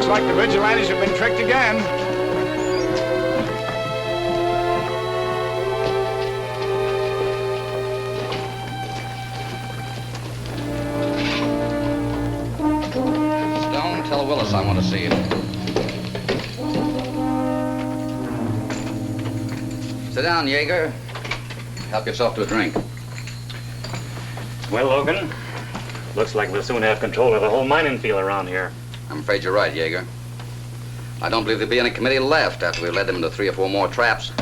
Looks like the vigilantes have been tricked again. Stone, tell Willis I want to see him. Sit down, Yeager. Help yourself to a drink. Well, Logan, looks like we'll soon have control of the whole mining field around here. I'm afraid you're right, Yeager. I don't believe there'll be any committee left after we've led them into 3 or 4 more traps.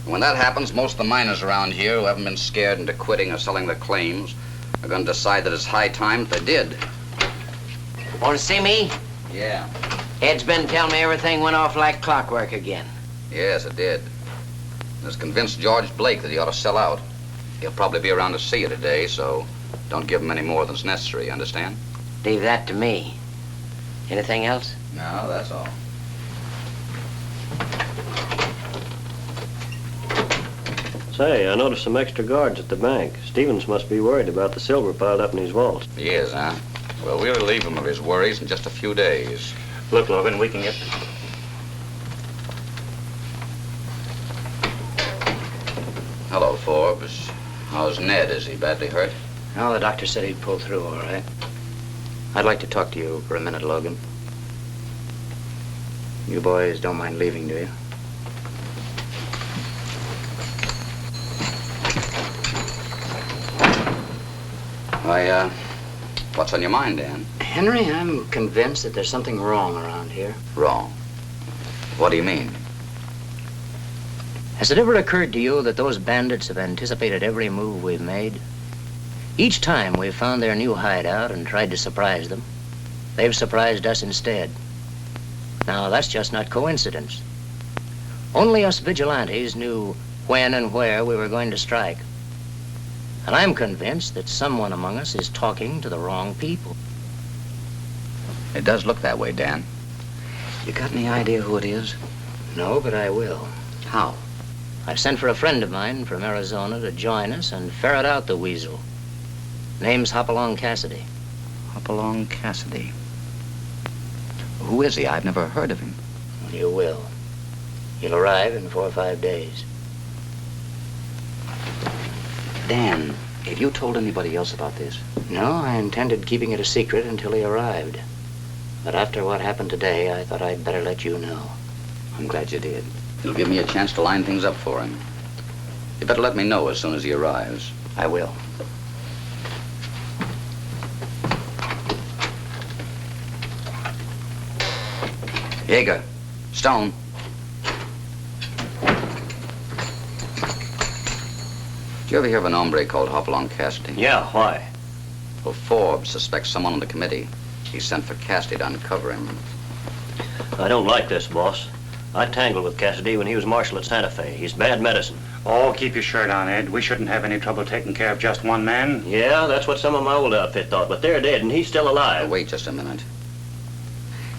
And when that happens, most of the miners around here who haven't been scared into quitting or selling their claims are going to decide that it's high time that they did. Want to see me? Yeah. Ed's been telling me everything went off like clockwork again. Yes, it did. Has convinced George Blake that he ought to sell out. He'll probably be around to see you today, so don't give him any more than's necessary, you understand? Leave that to me. Anything else? No, that's all. Say, I noticed some extra guards at the bank. Stevens must be worried about the silver piled up in his vault. He is, huh? Well, we'll relieve him of his worries in just a few days. Look, Logan, we can get... Hello, Forbes. How's Ned? Is he badly hurt? Oh, the doctor said he'd pull through all right. I'd like to talk to you for a minute, Logan. You boys don't mind leaving, do you? Why, what's on your mind, Dan? Henry, I'm convinced that there's something wrong around here. Wrong. What do you mean? Has it ever occurred to you that those bandits have anticipated every move we've made? Each time we've found their new hideout and tried to surprise them, they've surprised us instead. Now, that's just not coincidence. Only us vigilantes knew when and where we were going to strike. And I'm convinced that someone among us is talking to the wrong people. It does look that way, Dan. You got any idea who it is? No, but I will. How? I've sent for a friend of mine from Arizona to join us and ferret out the weasel. Name's Hopalong Cassidy. Hopalong Cassidy. Who is he? I've never heard of him. You will. He'll arrive in 4 or 5 days. Dan, have you told anybody else about this? No, I intended keeping it a secret until he arrived. But after what happened today, I thought I'd better let you know. I'm glad you did. It'll give me a chance to line things up for him. You better let me know as soon as he arrives. I will. Yeager. Stone. Did you ever hear of an hombre called Hopalong Cassidy? Yeah, why? Well, Forbes suspects someone on the committee. He sent for Cassidy to uncover him. I don't like this, boss. I tangled with Cassidy when he was marshal at Santa Fe. He's bad medicine. Oh, keep your shirt on, Ed. We shouldn't have any trouble taking care of just one man. Yeah, that's what some of my old outfit thought, but they're dead and he's still alive. Wait just a minute.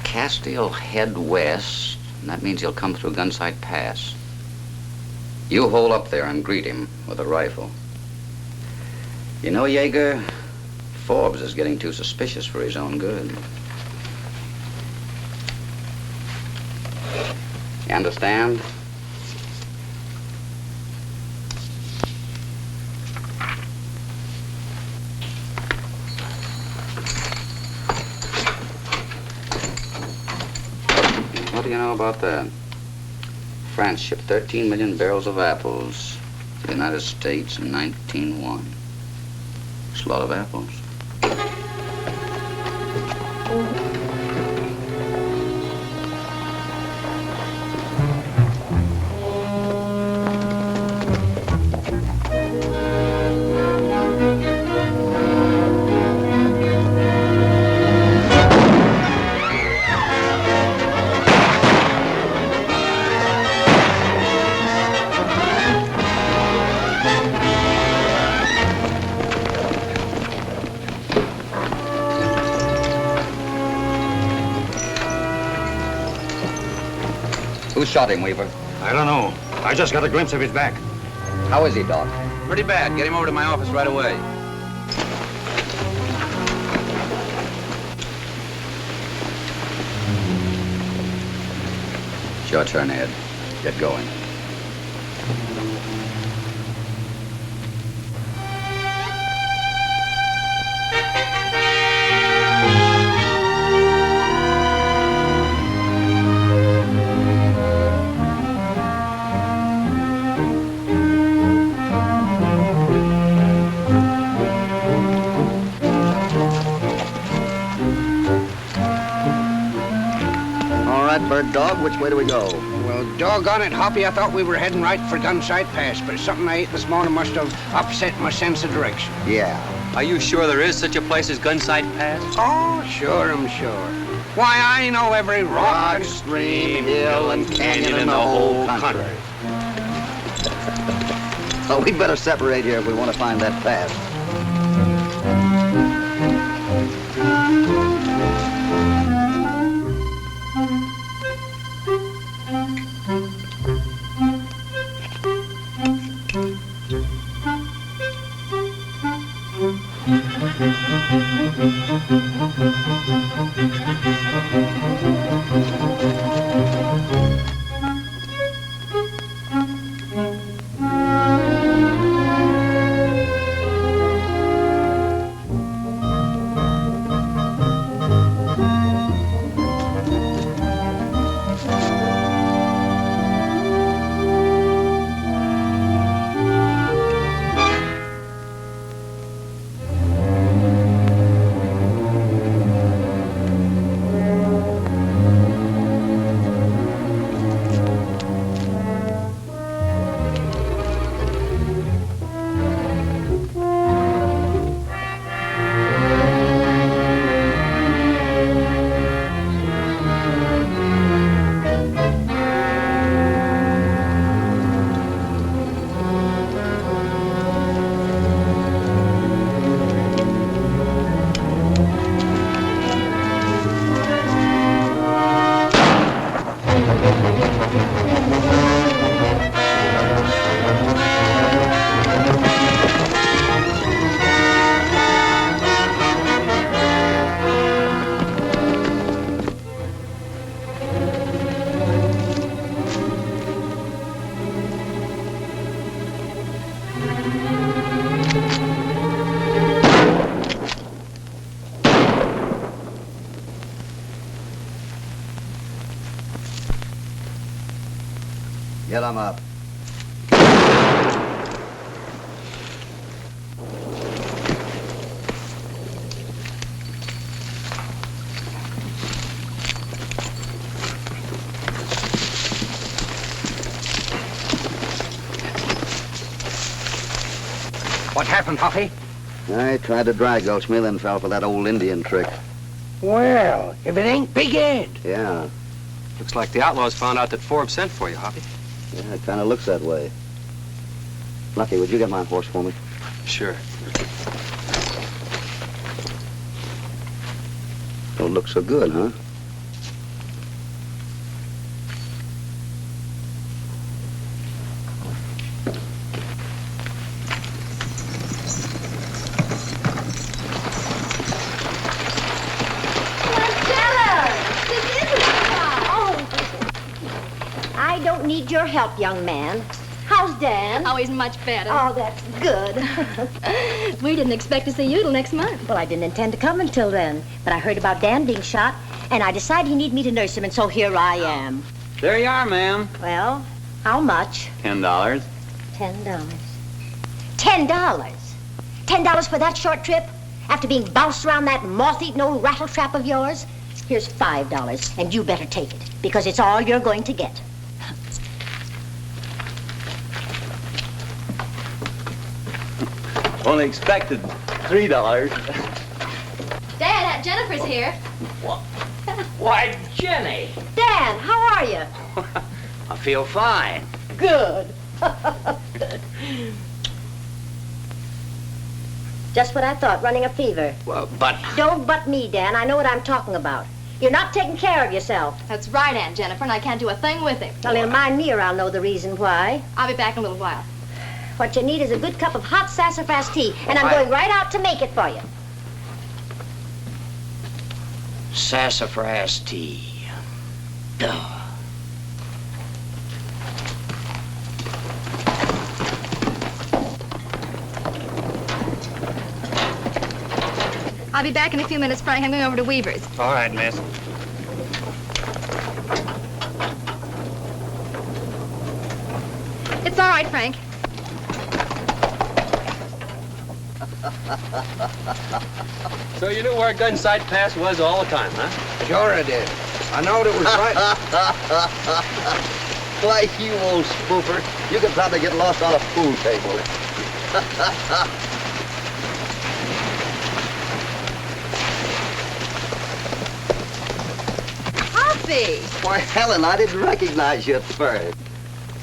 Cassidy'll head west, and that means he'll come through Gunsight Pass. You hole up there and greet him with a rifle. You know, Yeager, Forbes is getting too suspicious for his own good. You understand? What do you know about that? France shipped 13 million barrels of apples to the United States in 1901. It's a lot of apples. Who shot him, Weaver? I don't know. I just got a glimpse of his back. How is he, Doc? Pretty bad. Get him over to my office right away. your turn, Ed. Get going. Bird dog, which way do we go? Well, doggone it, Hoppy, I thought we were heading right for Gunsight Pass, but something I ate this morning must have upset my sense of direction. Yeah. Are you sure there is such a place as Gunsight Pass? Oh, sure, I'm sure. Why, I know every rock, stream, hill, and canyon in the whole country. Well, we'd better separate here if we want to find that pass. Get him up. What happened, Hoppy? I tried to dry gulch me, then fell for that old Indian trick. Well, if it ain't Big Ed. Yeah. Looks like the outlaws found out that Forbes sent for you, Hoppy. Yeah, it kind of looks that way. Lucky, would you get my horse for me? Sure. Don't look so good, huh? I don't need your help, young man. How's Dan? Oh, he's much better. Oh, that's good. We didn't expect to see you till next month. Well, I didn't intend to come until then, but I heard about Dan being shot, and I decided he needed me to nurse him, and so here I am. There you are, ma'am. Well, how much? $10. $10. $10? $10 for that short trip? After being bounced around that moth-eaten old rattletrap of yours? Here's $5, and you better take it, because it's all you're going to get. Only expected $3. Dad, Aunt Jennifer's here. Why, Jenny, Dan, how are you? I feel fine. Good. Just what I thought, running a fever. Well, but Don't butt me, Dan. I know what I'm talking about. You're not taking care of yourself. That's right, Aunt Jennifer, and I can't do a thing with him. Well, he'll mind me or I'll know the reason why. I'll be back in a little while. What you need is a good cup of hot sassafras tea, and I'm going right out to make it for you. sassafras tea. Duh. I'll be back in a few minutes, Frank. I'm going over to Weaver's. All right, miss. It's all right, Frank. So you knew where Gunsight Pass was all the time, huh? Sure I did. I knowed it was right. Why, you old spoofer. You could probably get lost on a pool table. Hoppy! Why, Helen, I didn't recognize you at first.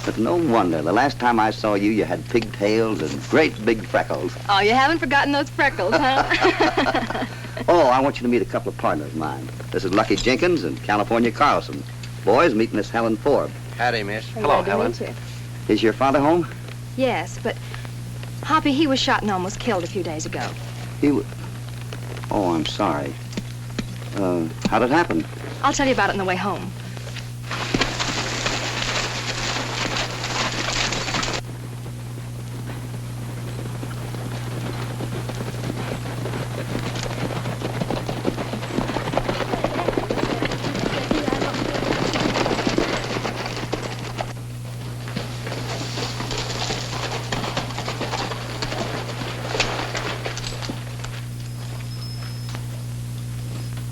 But no wonder. The last time I saw you, you had pigtails and great big freckles. Oh, you haven't forgotten those freckles, huh? Oh, I want you to meet a couple of partners of mine. This is Lucky Jenkins and California Carlson. Boys, meet Miss Helen Forbes. Howdy, miss. Hello, Helen. Is your father home? Yes, but Hoppy, he was shot and almost killed a few days ago. Oh, I'm sorry. How'd it happen? I'll tell you about it on the way home.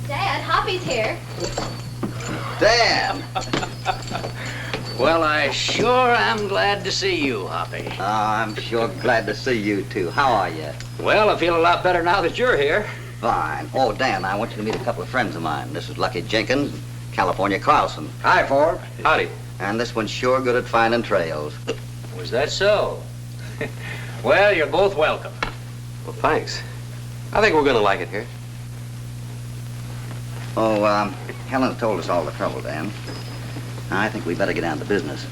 Dad, Hoppy's here. Dan! Well, I sure am glad to see you, Hoppy. Oh, I'm sure glad to see you, too. How are you? Well, I feel a lot better now that you're here. Fine. Oh, Dan, I want you to meet a couple of friends of mine. This is Lucky Jenkins and California Carlson. Hi, Forbes. Howdy. And this one's sure good at finding trails. Was that so? Well, you're both welcome. Well, thanks. I think we're going to like it here. Oh, Helen told us all the trouble, Dan. I think we better get down to business.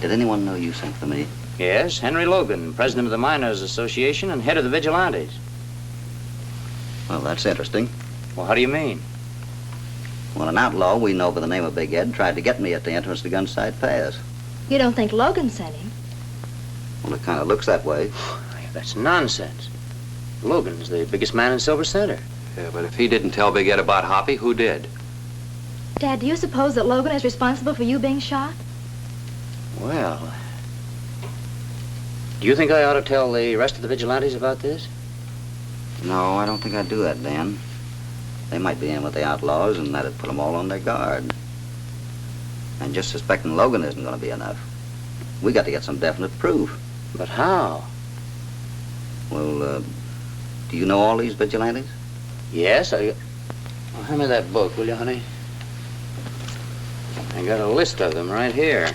Did anyone know you sent for me? Yes, Henry Logan, president of the Miners Association and head of the Vigilantes. Well, that's interesting. Well, how do you mean? Well, an outlaw we know by the name of Big Ed tried to get me at the entrance to Gunsight Pass. You don't think Logan sent him? Well, it kind of looks that way. That's nonsense. Logan's the biggest man in Silver Center. Yeah, but if he didn't tell Big Ed about Hoppy, who did? Dad, do you suppose that Logan is responsible for you being shot? Well, do you think I ought to tell the rest of the Vigilantes about this? No, I don't think I'd do that, Dan. They might be in with the outlaws, and that'd put them all on their guard. And just suspecting Logan isn't going to be enough. We got to get some definite proof. But how? Well, do you know all these vigilantes? Yes, well, hand me that book, will you, honey? I got a list of them right here.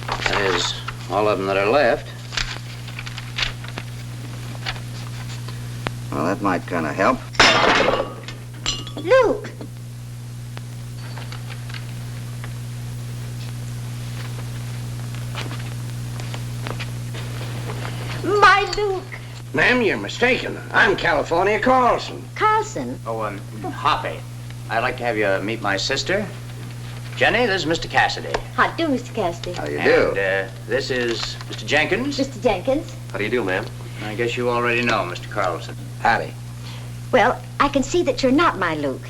That is, all of them that are left. Well, that might kind of help. Luke! My Luke! Ma'am, you're mistaken. I'm California Carlson. Carlson? Oh, Hoppy. I'd like to have you meet my sister. Jenny, this is Mr. Cassidy. How do, Mr. Cassidy? How you do? And this is Mr. Jenkins. Mr. Jenkins? How do you do, ma'am? I guess you already know Mr. Carlson. Howdy. Well, I can see that you're not my Luke.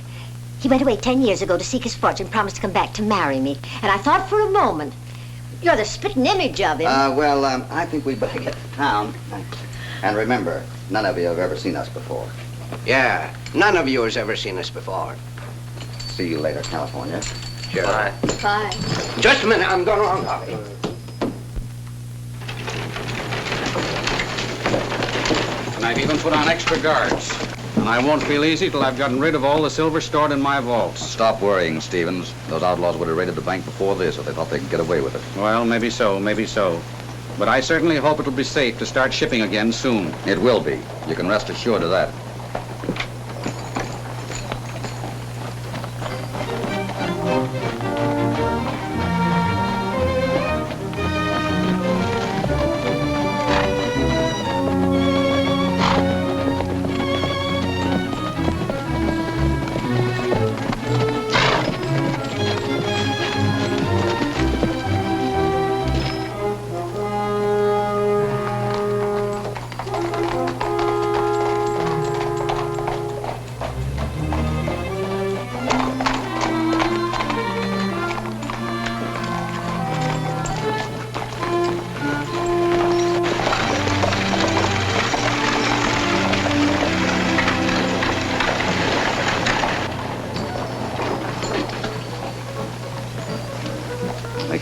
He went away 10 years ago to seek his fortune, promised to come back to marry me. And I thought for a moment, you're the spitting image of him. I think we'd better get to town. And remember, none of you have ever seen us before. Yeah, none of you has ever seen us before. See you later, California. Sure. Bye. Bye. Just a minute, I'm going along, Hoppy. And I've even put on extra guards. And I won't feel easy till I've gotten rid of all the silver stored in my vaults. Stop worrying, Stevens. Those outlaws would have raided the bank before this if they thought they could get away with it. Well, maybe so, maybe so. But I certainly hope it'll be safe to start shipping again soon. It will be. You can rest assured of that.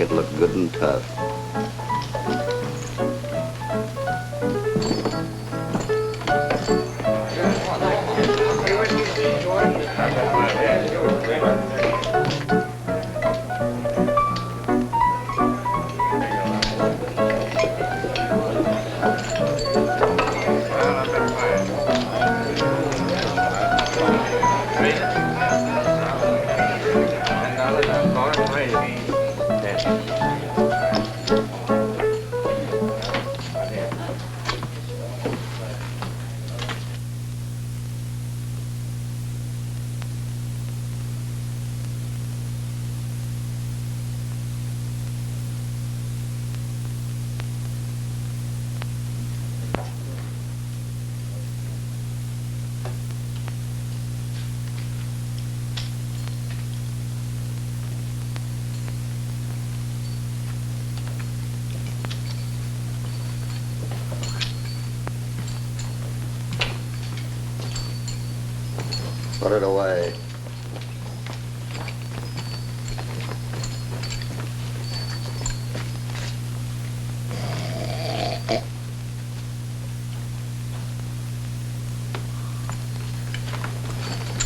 it look good and tough. Put it away.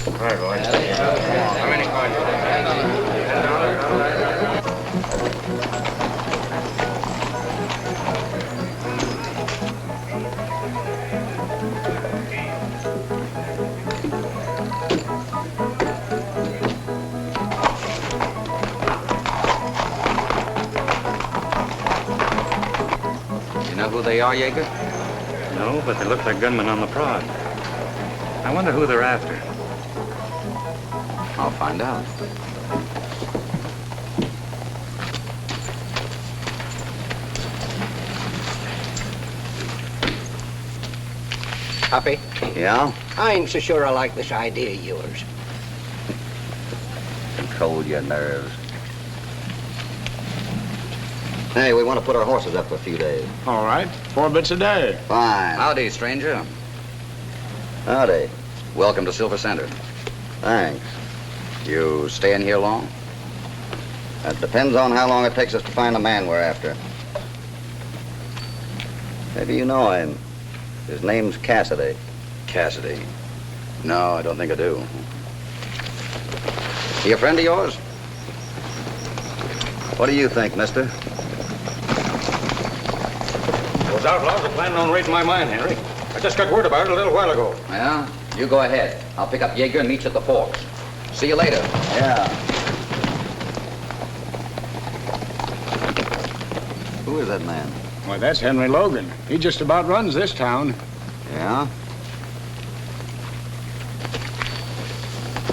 All right, boys. How many cards? You know who they are, Yeager? No, but they look like gunmen on the prod. I wonder who they're after. I'll find out. Hoppy, Yeah? I ain't so sure I like this idea of yours. Control your nerves. Hey, we want to put our horses up for a few days. All right. 4 bits a day. Fine. Howdy, stranger. Howdy. Welcome to Silver Center. Thanks. You staying here long? That depends on how long it takes us to find the man we're after. Maybe you know him. His name's Cassidy. Cassidy. No, I don't think I do. He a friend of yours? What do you think, mister? Those outlaws are planning on raiding my mine, Henry. I just got word about it a little while ago. Yeah? You go ahead. I'll pick up Yeager and meet you at the Forks. See you later. Yeah. Who is that man? Why, that's Henry Logan. He just about runs this town. Yeah?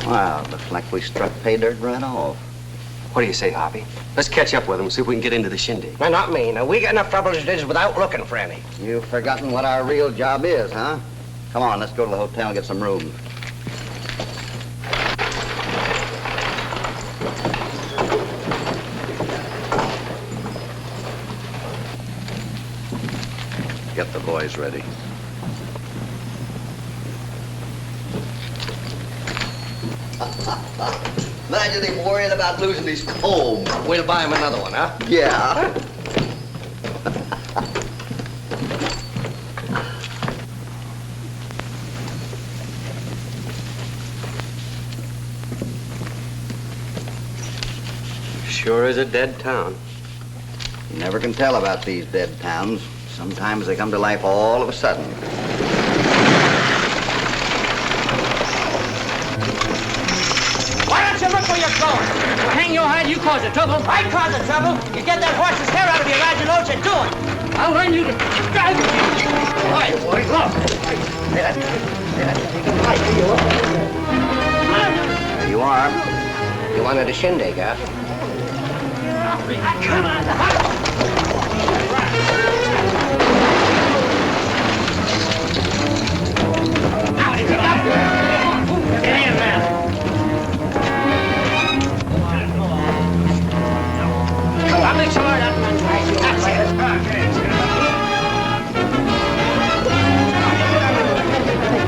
Wow, looks like we struck pay dirt right off. What do you say, Hoppy? Let's catch up with them and see if we can get into the shindig. Now, not me. Now, we got enough trouble as it is without looking for any. You've forgotten what our real job is, huh? Come on, let's go to the hotel and get some rooms. Get the boys ready. Imagine him worrying about losing his comb. We'll buy him another one, huh? Yeah. Sure is a dead town. You never can tell about these dead towns. Sometimes they come to life all of a sudden. Why don't you look where you're going? Hang your head, you cause the trouble. I cause the trouble. You get that horse's hair out of your head, you know what you're doing. I'll learn you to drive. All right, boys, look. There you are. You wanted a shindig, huh? Come on. Get in there. Come on, make sure that man's right. That's it. Come on, get in.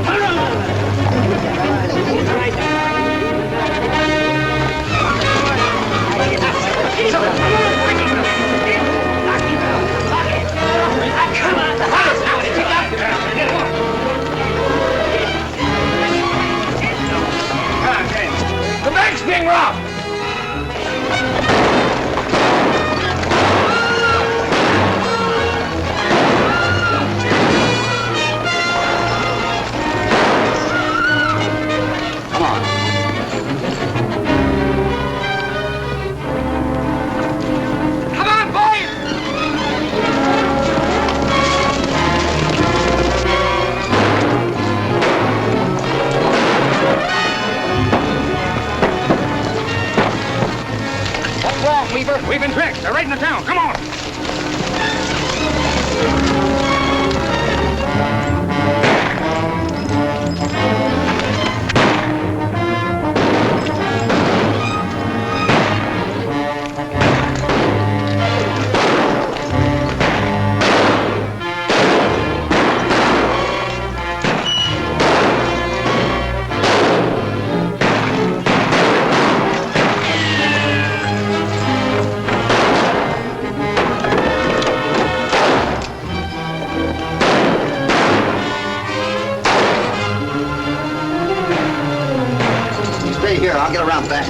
Come on. being robbed! Come on. Come on, boys! What's wrong, Weaver? We've been tricked. They're right in the town. Come on. Here, I'll get around back.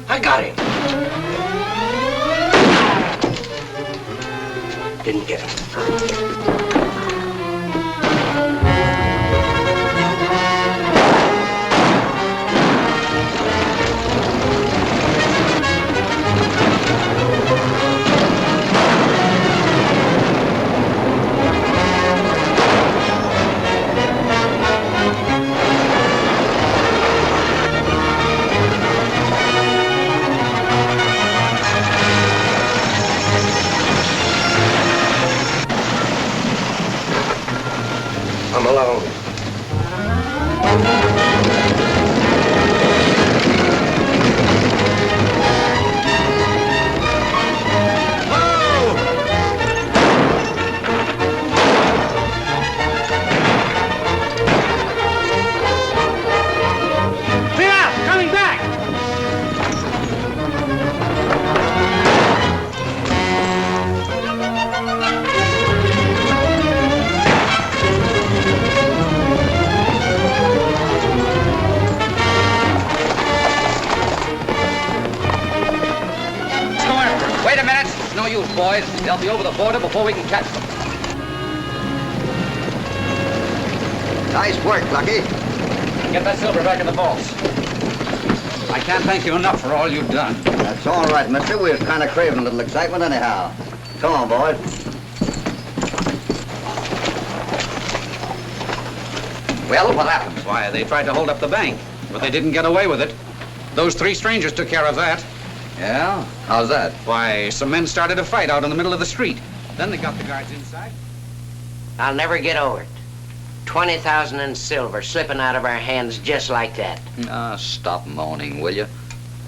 I got him. Didn't get him. I'm alone. Boys, they'll be over the border before we can catch them. Nice work, Lucky. Get that silver back in the vaults. I can't thank you enough for all you've done. That's all right, mister. We were kind of craving a little excitement anyhow. Come on, boys. Well, what happened? Why, they tried to hold up the bank, but they didn't get away with it. Those 3 strangers took care of that. Yeah? How's that? Why, some men started a fight out in the middle of the street. Then they got the guards inside. I'll never get over it. 20,000 in silver slipping out of our hands just like that. Stop moaning, will you?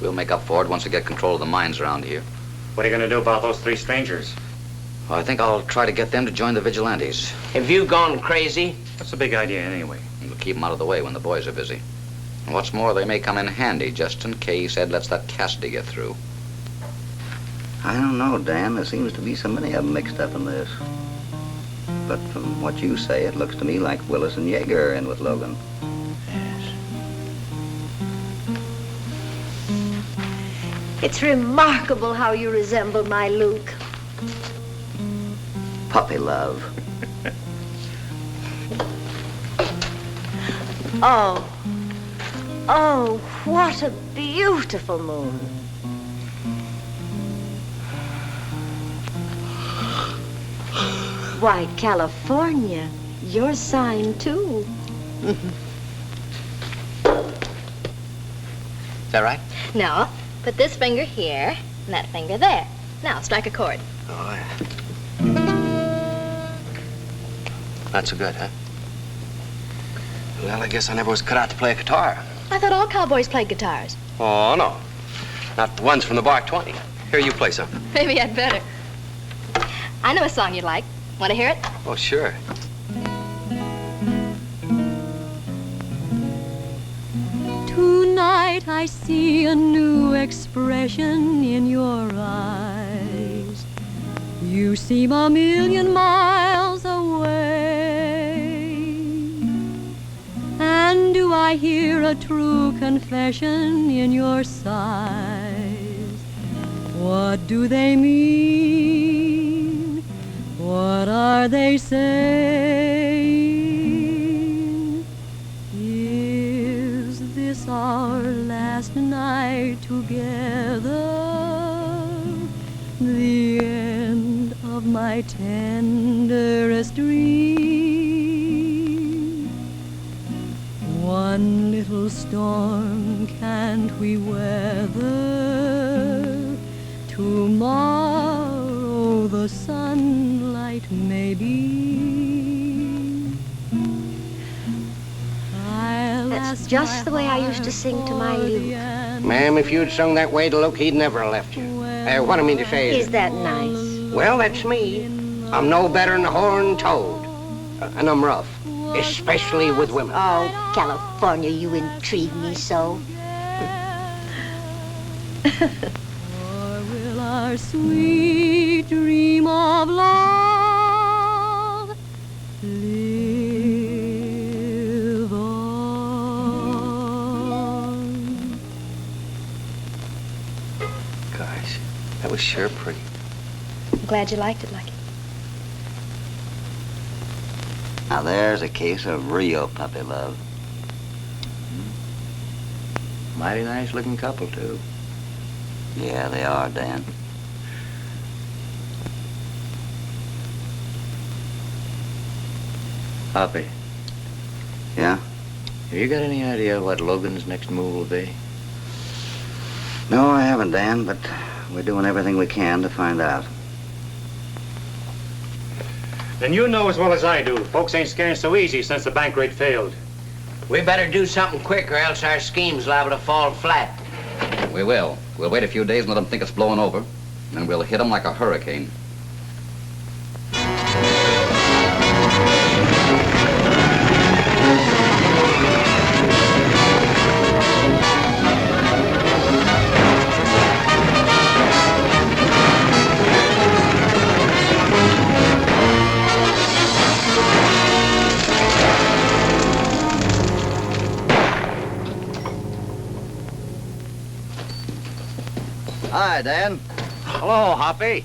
We'll make up for it once we get control of the mines around here. What are you going to do about those 3 strangers? Well, I think I'll try to get them to join the vigilantes. Have you gone crazy? That's a big idea anyway. We'll keep them out of the way when the boys are busy. And what's more, they may come in handy just in case Ed lets that Cassidy get through. I don't know, Dan. There seems to be so many of them mixed up in this. But from what you say, it looks to me like Willis and Yeager are in with Logan. Yes. It's remarkable how you resemble my Luke. Puppy love. Oh. Oh, what a beautiful moon. Why, California, your sign too. Is that right? No. Put this finger here and that finger there. Now, strike a chord. Oh, yeah. Not so good, huh? Well, I guess I never was cut out to play a guitar. I thought all cowboys played guitars. Oh, no. Not the ones from the Bar 20. Here, you play something. Maybe I'd better. I know a song you'd like. Want to hear it? Oh, sure. Tonight I see a new expression in your eyes. You seem a million miles away. And do I hear a true confession in your sighs? What do they mean? What are they saying? Is this our last night together? The end of my tenderest dream. One little storm can't we weather? Tomorrow the sunlight may be. That's just the way I used to sing to my Luke. Ma'am, if you'd sung that way to Luke, he'd never have left you. What I mean to say Is that nice? Well, that's me. I'm no better than a horned toad. And I'm rough, especially with women. Oh, California, you intrigue me so. Or will our sweet dream of love live on? Gosh, that was sure pretty. I'm glad you liked it, Lucky. Now there's a case of real puppy love. Mighty nice looking couple, too. Yeah, they are, Dan. Hoppy. Yeah? Have you got any idea what Logan's next move will be? No, I haven't, Dan, but we're doing everything we can to find out. Then you know as well as I do, folks ain't scaring so easy since the bank raid failed. We better do something quick or else our scheme's liable to fall flat. We will. We'll wait a few days and let them think it's blowing over. And then we'll hit them like a hurricane. Hi, Dan. Hello, Hoppy.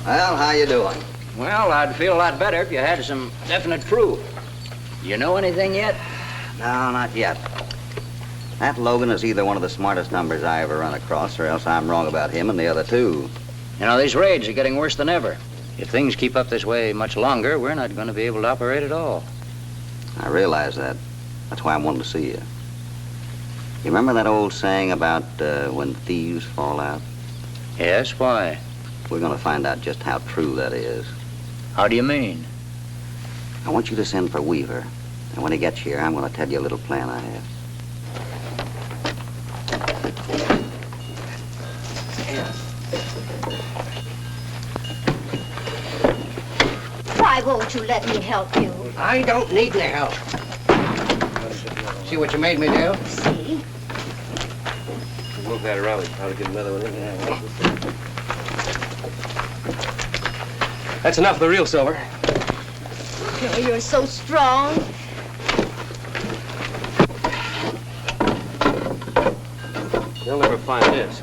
Well, how you doing? Well, I'd feel a lot better if you had some definite proof. You know anything yet? No, not yet. That Logan is either one of the smartest numbers I ever run across, or else I'm wrong about him and the other two. You know, these raids are getting worse than ever. If things keep up this way much longer, we're not going to be able to operate at all. I realize that. That's why I wanted to see you. You remember that old saying about when thieves fall out? Yes, why? We're going to find out just how true that is. How do you mean? I want you to send for Weaver. And when he gets here, I'm going to tell you a little plan I have. Why won't you let me help you? I don't need any help. See what you made me do? See? Move that around. I'll get another one in there. That's enough of the real silver. Oh, you're so strong. They'll never find this.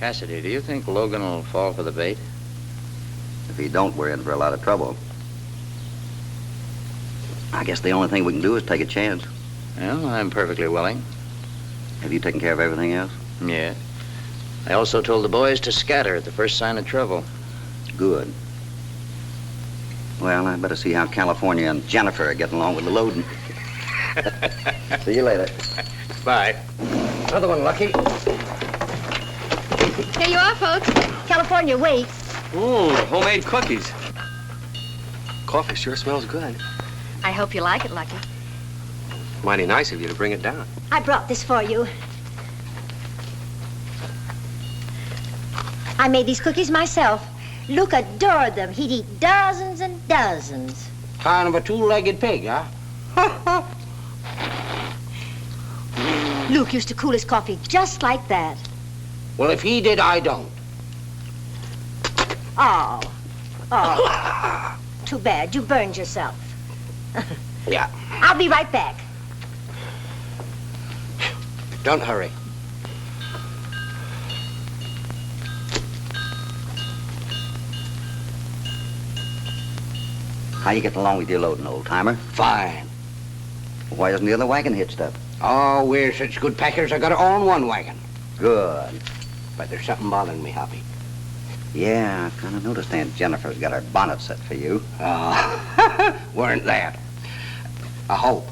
Cassidy, do you think Logan will fall for the bait? If he don't, we're in for a lot of trouble. I guess the only thing we can do is take a chance. Well, I'm perfectly willing. Have you taken care of everything else? Yeah. I also told the boys to scatter at the first sign of trouble. Good. Well, I better see how California and Jennifer are getting along with the loading. See you later. Bye. Another one, Lucky. Here you are, folks. California waits. Homemade cookies. Coffee sure smells good. I hope you like it, Lucky. Mighty nice of you to bring it down. I brought this for you. I made these cookies myself. Luke adored them. He'd eat dozens and dozens. Kind of a two-legged pig, huh? Luke used to cool his coffee just like that. Well, if he did, I don't. Oh. Oh. Too bad. You burned yourself. Yeah. I'll be right back. Don't hurry. How you getting along with your loading, old-timer? Fine. Why isn't the other wagon hitched up? Oh, we're such good packers, I gotta own one wagon. Good. But there's something bothering me, Hoppy. Yeah, I kind of noticed Aunt Jennifer's got her bonnet set for you. Oh, weren't that? I hope.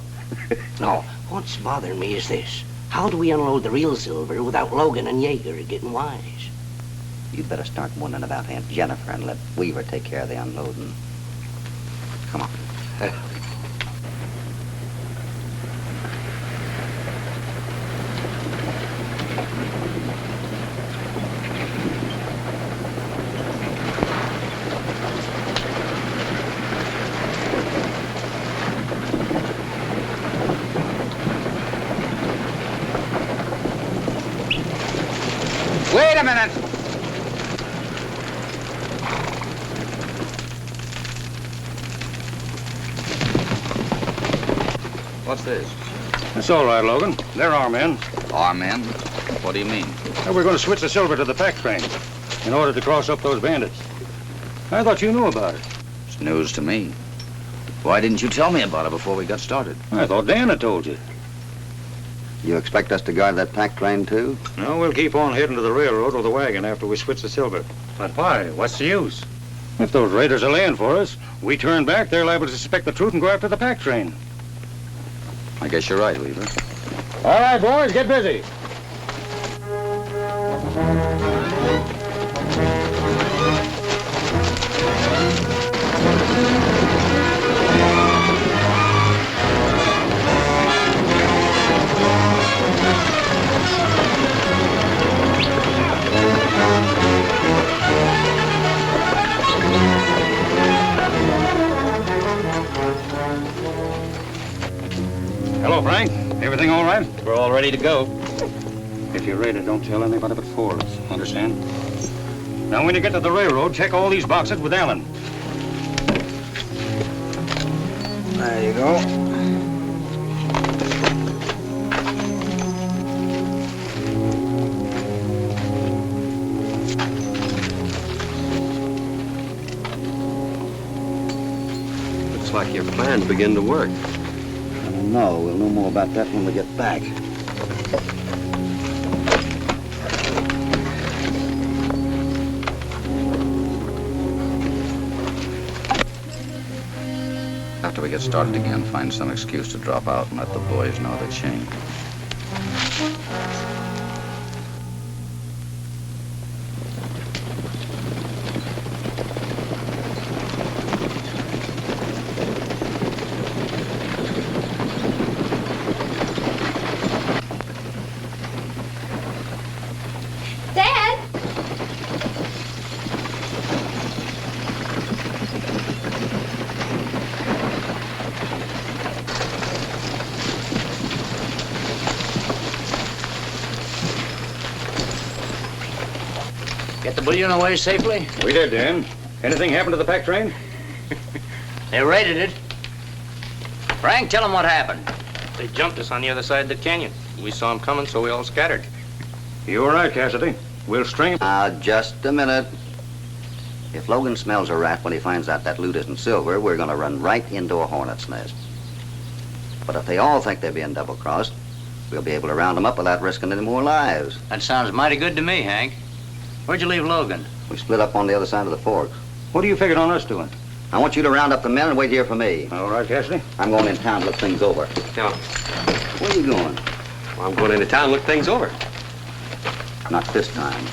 No, what's bothering me is this. How do we unload the real silver without Logan and Yeager getting wise? You'd better start wondering about Aunt Jennifer and let Weaver take care of the unloading. Come on. Wait a minute. What's this? It's all right, Logan. They're our men. Our men? What do you mean? And we're going to switch the silver to the pack train in order to cross up those bandits. I thought you knew about it. It's news to me. Why didn't you tell me about it before we got started? I thought Dan had told you. You expect us to guard that pack train, too? No, we'll keep on heading to the railroad with the wagon after we switch the silver. But why? What's the use? If those raiders are laying for us, we turn back, they're liable to suspect the truth and go after the pack train. I guess you're right, Weaver. All right, boys, get busy. Hello, Frank. Everything all right? We're all ready to go. If you're ready, don't tell anybody but Forbes. Understand? Now, when you get to the railroad, check all these boxes with Helen. There you go. Looks like your plan's beginning to work. I don't know. We'll know more about that when we get back. After we get started again, find some excuse to drop out and let the boys know the change. Dad! Get the bullion away safely? We did, Dan. Anything happen to the pack train? They raided it. Frank, tell them what happened. They jumped us on the other side of the canyon. We saw them coming, so we all scattered. You're right, Cassidy. We'll string... Now, just a minute. If Logan smells a rat when he finds out that loot isn't silver, we're going to run right into a hornet's nest. But if they all think they're being double-crossed, we'll be able to round them up without risking any more lives. That sounds mighty good to me, Hank. Where'd you leave Logan? We split up on the other side of the forks. What do you figured on us doing? I want you to round up the men and wait here for me. All right, Cassidy. I'm going in town to look things over. No. Where are you going? Well, I'm going into town to look things over. Not this time.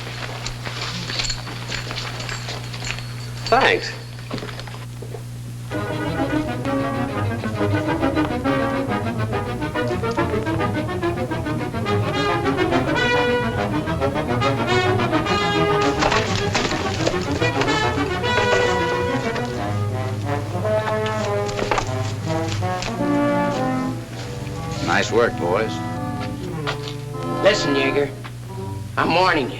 Thanks. Nice work, boys. Listen, Yeager. I'm warning you.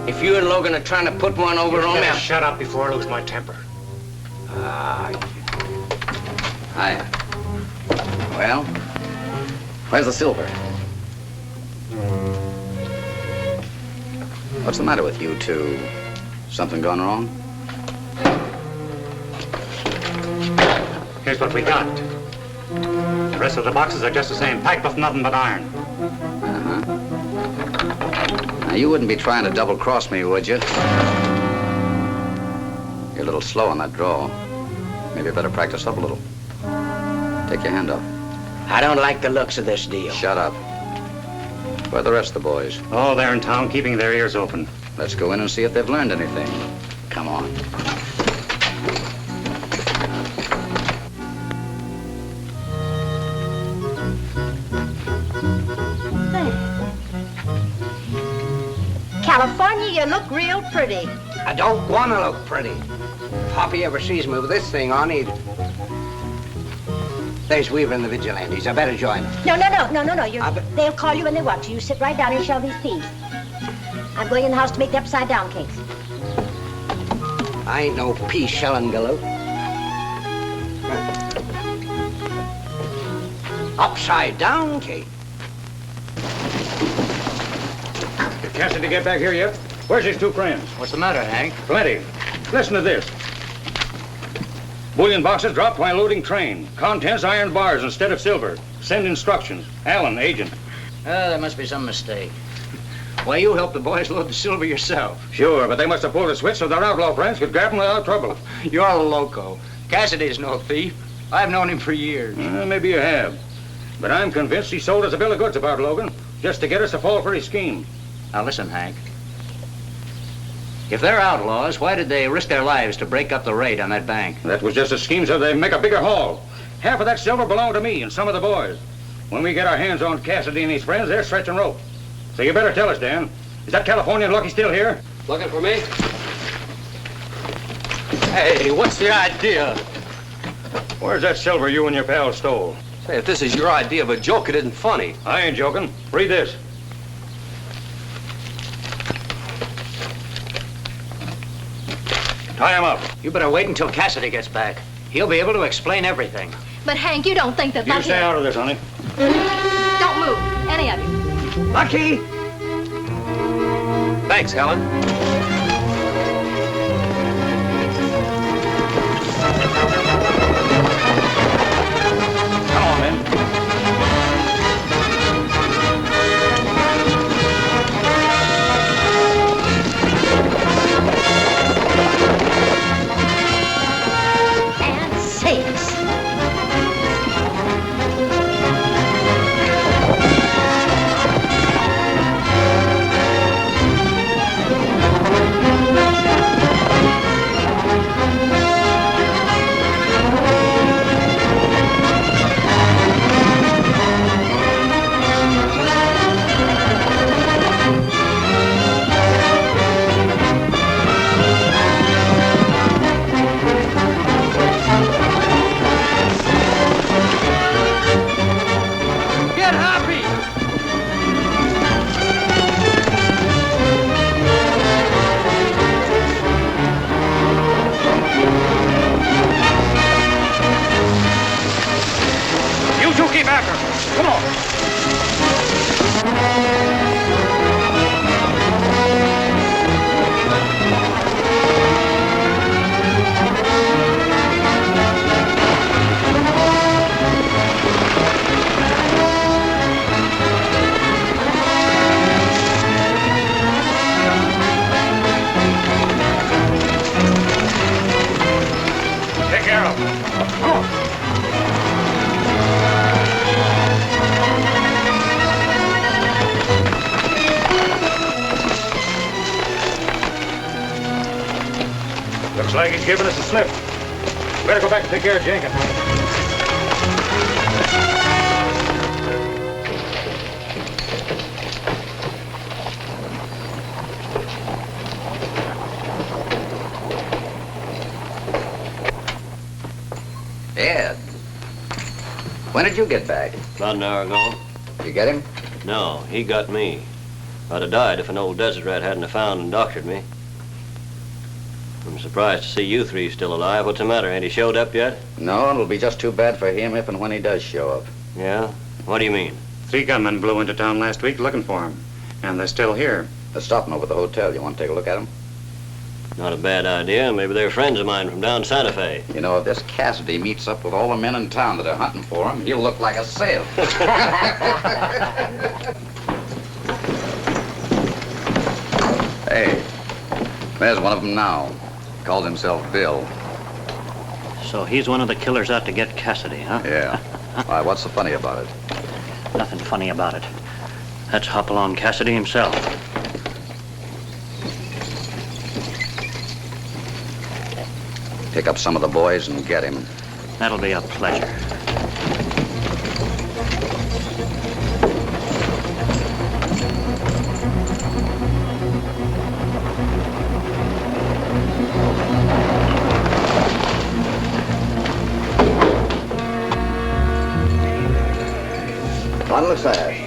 If you and Logan are trying to put one over on me... Shut up before I lose my temper. Hiya. Well, where's the silver? What's the matter with you two? Something gone wrong? Here's what we got. The rest of the boxes are just the same, packed with nothing but iron. Uh-huh. Now, you wouldn't be trying to double-cross me, would you? You're a little slow on that draw. Maybe you better practice up a little. Take your hand off. I don't like the looks of this deal. Shut up. Where are the rest of the boys? Oh, they're in town, keeping their ears open. Let's go in and see if they've learned anything. Come on. California, you look real pretty. I don't want to look pretty. If Hoppy ever sees me with this thing on, he'd... There's Weaver and the Vigilantes. I better join them. No. They'll call you when they want you. You sit right down and shell these peas. I'm going in the house to make the upside-down cakes. I ain't no pea shelling galoot. Upside-down cake. Did Cassidy get back here yet? Where's his two friends? What's the matter, Hank? Plenty. Listen to this. Bullion boxes dropped while loading train. Contents iron bars instead of silver. Send instructions. Helen, agent. There must be some mistake. Why, you helped the boys load the silver yourself. Sure, but they must have pulled a switch so their outlaw friends could grab them without trouble. You're a loco. Cassidy's no thief. I've known him for years. Maybe you have. But I'm convinced he sold us a bill of goods about Logan, just to get us to fall for his scheme. Now listen, Hank. If they're outlaws, why did they risk their lives to break up the raid on that bank? That was just a scheme so they'd make a bigger haul. Half of that silver belonged to me and some of the boys. When we get our hands on Cassidy and his friends, they're stretching rope. So you better tell us, Dan. Is that Californian Lucky still here? Looking for me? Hey, what's the idea? Where's that silver you and your pal stole? Say, if this is your idea of a joke, it isn't funny. I ain't joking. Read this. Tie him up. You better wait until Cassidy gets back. He'll be able to explain everything. But Hank, you don't think that You Lucky... stay out of this, honey. Don't move, any of you. Lucky! Thanks, Helen. Come on, men. And six. Get Hoppy! You two keep after him. Come on. Take care of him. Come on. Looks like he's giving us a slip. Better go back and take care of Jenkins. Ed. When did you get back? About an hour ago. You get him? No, he got me. I'd have died if an old desert rat hadn't have found and doctored me. I'm surprised to see you three still alive. What's the matter? Ain't he showed up yet? No, it'll be just too bad for him if and when he does show up. Yeah? What do you mean? 3 gunmen blew into town last week looking for him, and they're still here. They're stopping over at the hotel. You want to take a look at them? Not a bad idea. Maybe they're friends of mine from down Santa Fe. You know, if this Cassidy meets up with all the men in town that are hunting for him, he'll look like a sail. Hey, there's one of them now. Calls himself Bill. So he's one of the killers out to get Cassidy, huh? Yeah. Why, what's so funny about it? Nothing funny about it. That's Hopalong Cassidy himself. Pick up some of the boys and get him. That'll be a pleasure. Bottle of sash.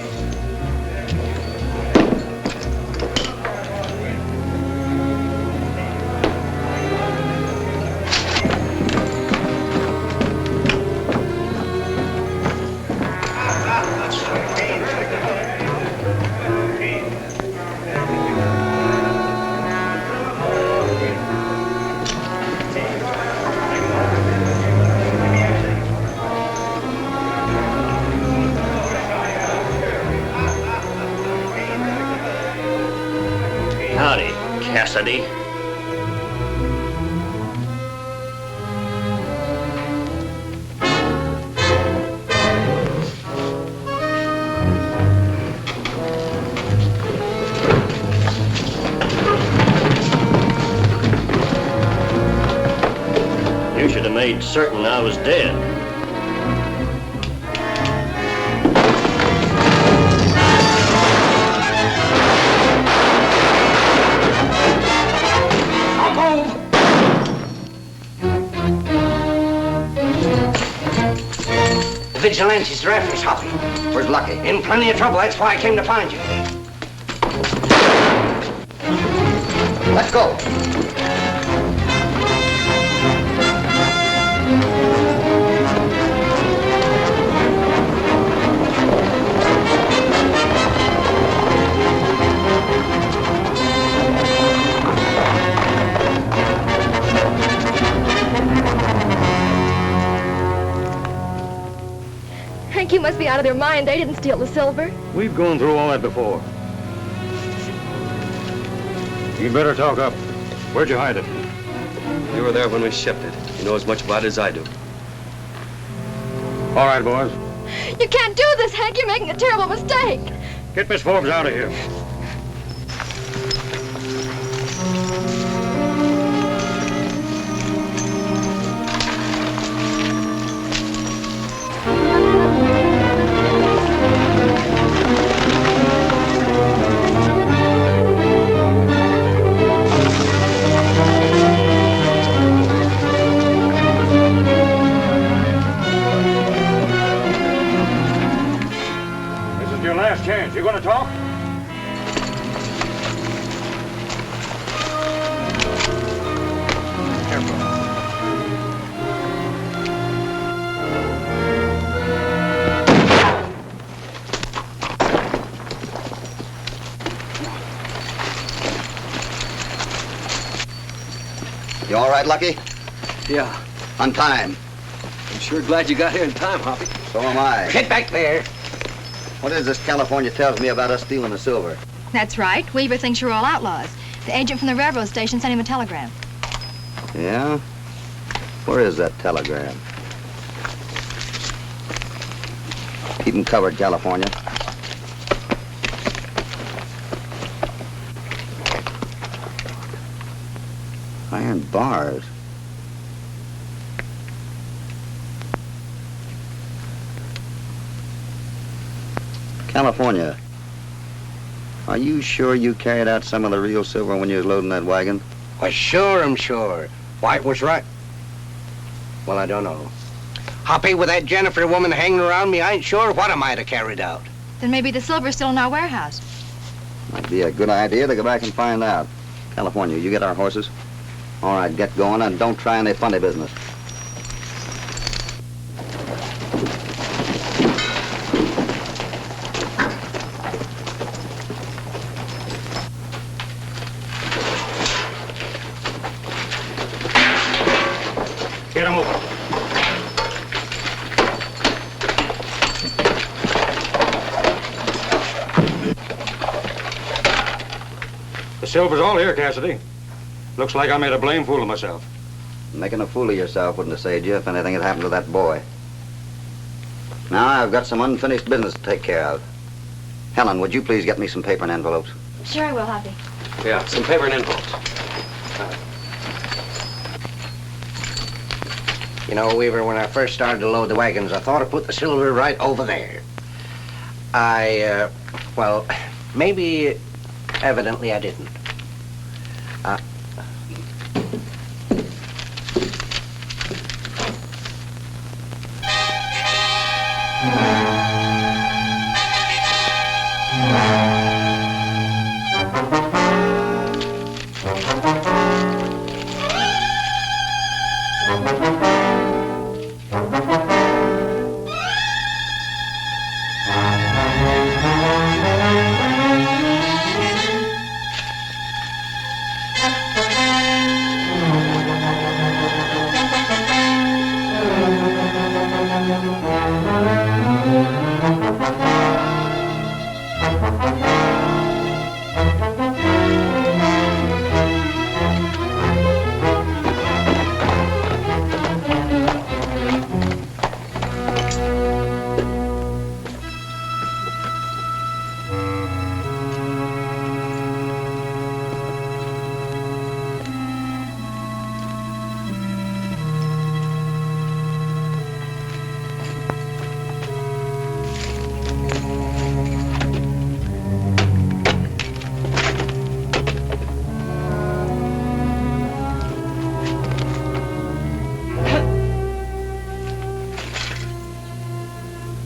Howdy, Cassidy. You should have made certain I was dead. Vigilantes are after us, Hoppy. Where's Lucky? In plenty of trouble. That's why I came to find you. Let's go. Hank, you must be out of their mind. They didn't steal the silver. We've gone through all that before. You'd better talk up. Where'd you hide it? You were there when we shipped it. You know as much about it as I do. All right, boys. You can't do this, Hank. You're making a terrible mistake. Get Miss Forbes out of here. Chance. You gonna talk? Careful. You all right, Lucky? Yeah. On time. I'm sure glad you got here in time, Hoppy. So am I. Get back there. What is this California tells me about us stealing the silver? That's right. Weaver thinks you're all outlaws. The agent from the railroad station sent him a telegram. Yeah? Where is that telegram? Keep 'em covered, California. Iron bars. California, are you sure you carried out some of the real silver when you was loading that wagon? Why, sure, I'm sure. White was right. Well, I don't know. Hoppy, with that Jennifer woman hanging around me, I ain't sure what I might have carried out. Then maybe the silver's still in our warehouse. Might be a good idea to go back and find out. California, you get our horses? All right, get going and don't try any funny business. Get him over. The silver's all here, Cassidy. Looks like I made a blame fool of myself. Making a fool of yourself wouldn't have saved you if anything had happened to that boy. Now I've got some unfinished business to take care of. Helen, would you please get me some paper and envelopes? Sure I will, Hoppy. Yeah, some paper and envelopes. You know, Weaver, when I first started to load the wagons, I thought I put the silver right over there. Well, maybe, evidently I didn't.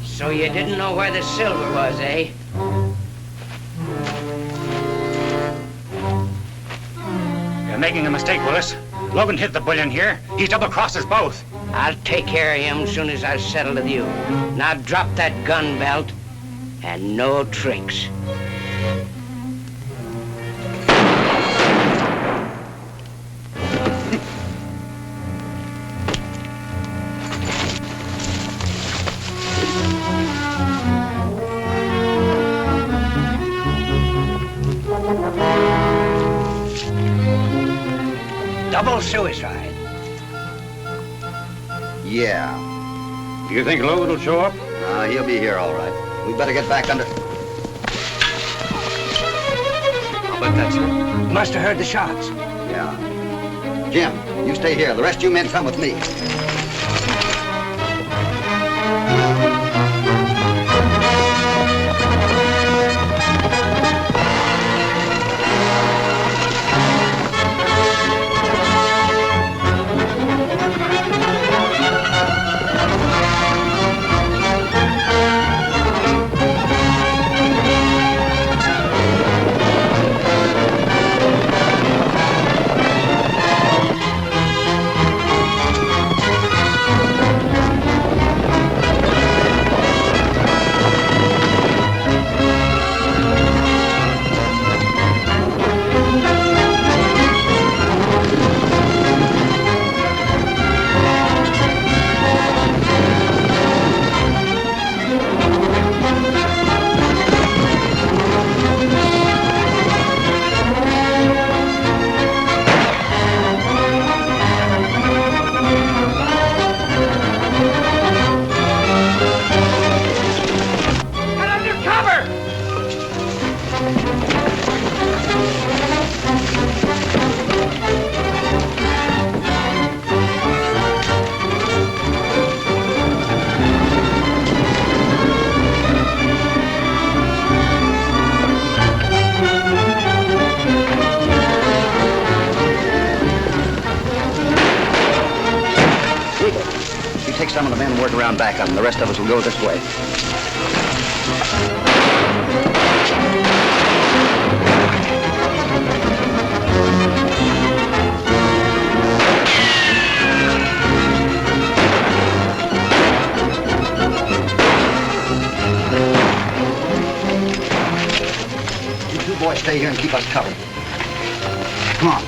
So you didn't know where the silver was, eh? You're making a mistake, Willis. Logan hit the bullion here. He's double-crossed us both. I'll take care of him as soon as I've settled with you. Now drop that gun belt and no tricks. Double suicide. Yeah. Do you think Logan will show up? He'll be here all right. We better get back under... I'll bet that's it. Must have heard the shots. Yeah. Jim, you stay here. The rest of you men come with me. around back of them. The rest of us will go this way. You two boys stay here and keep us covered. Come on.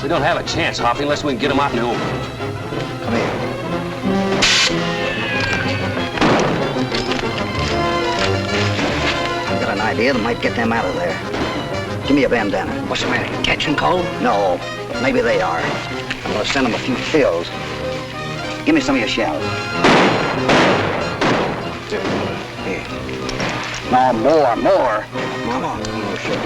We don't have a chance, Hoppy, unless we can get him out in the open. Come here. I've got an idea that might get them out of there. Give me a bandana. What's the matter? Catching cold? No, but maybe they are. I'm gonna send them a few pills. Give me some of your shells. Here. No, more. Come on. Oh, sure.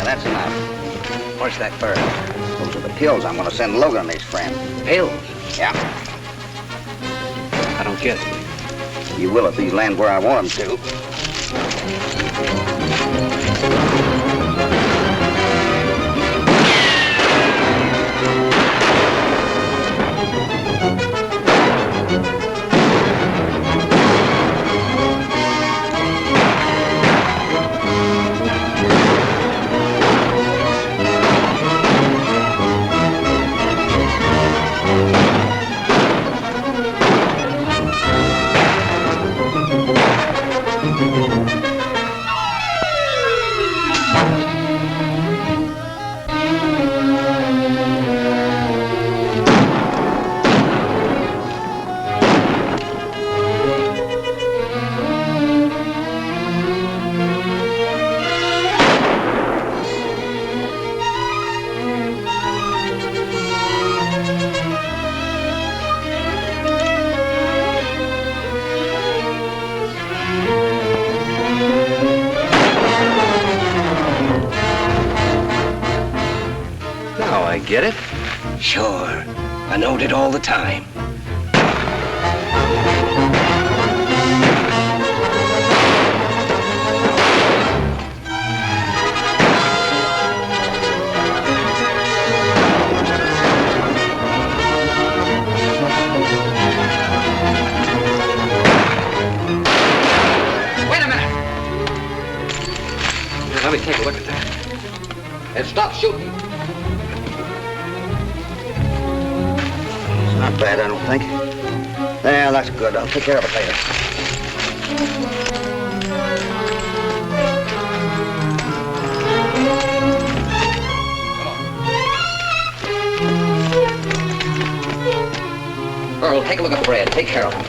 That's enough. What's that for? Those are the pills I'm going to send Logan and his friend. Pills? Yeah. I don't get it. You will if these land where I want them to. Get it? Sure. I knowed it all the time. Wait a minute! Let me take a look at that. It stopped shooting. Not bad, I don't think. Yeah, that's good. I'll take care of it later. Earl, take a look at Fred. Take care of him.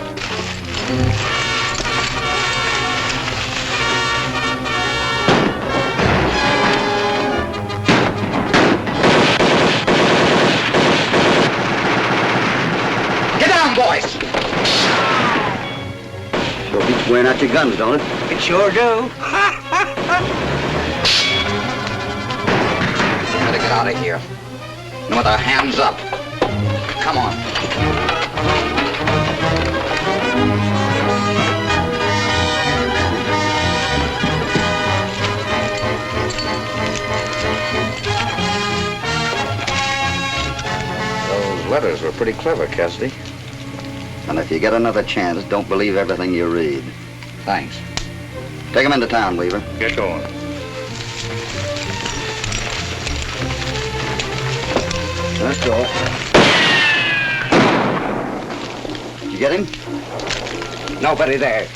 Boys! Sure beats wearing out your guns, don't it? It sure do. Gotta get out of here. And with our hands up. Come on. Those letters were pretty clever, Cassidy. And if you get another chance, don't believe everything you read. Thanks. Take him into town, Weaver. Get going. Let's go. Did you get him? Nobody there.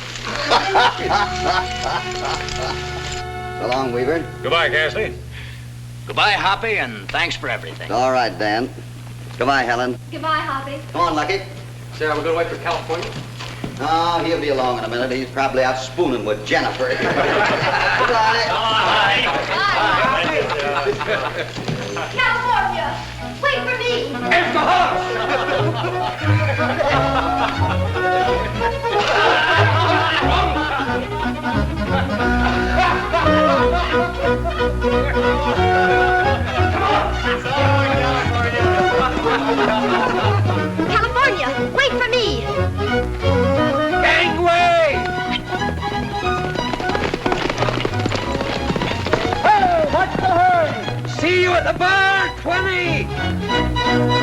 So long, Weaver. Goodbye, Cassidy. Goodbye, Hoppy, and thanks for everything. All right, Dan. Goodbye, Helen. Goodbye, Hoppy. Come on, Lucky. Say, have a good way for California? Oh, he'll be along in a minute. He's probably out spooning with Jennifer. Goodbye. California, wait for me. It's the horse! California, wait for me. Gangway! Hey, watch the herd! See you at the bar, 20!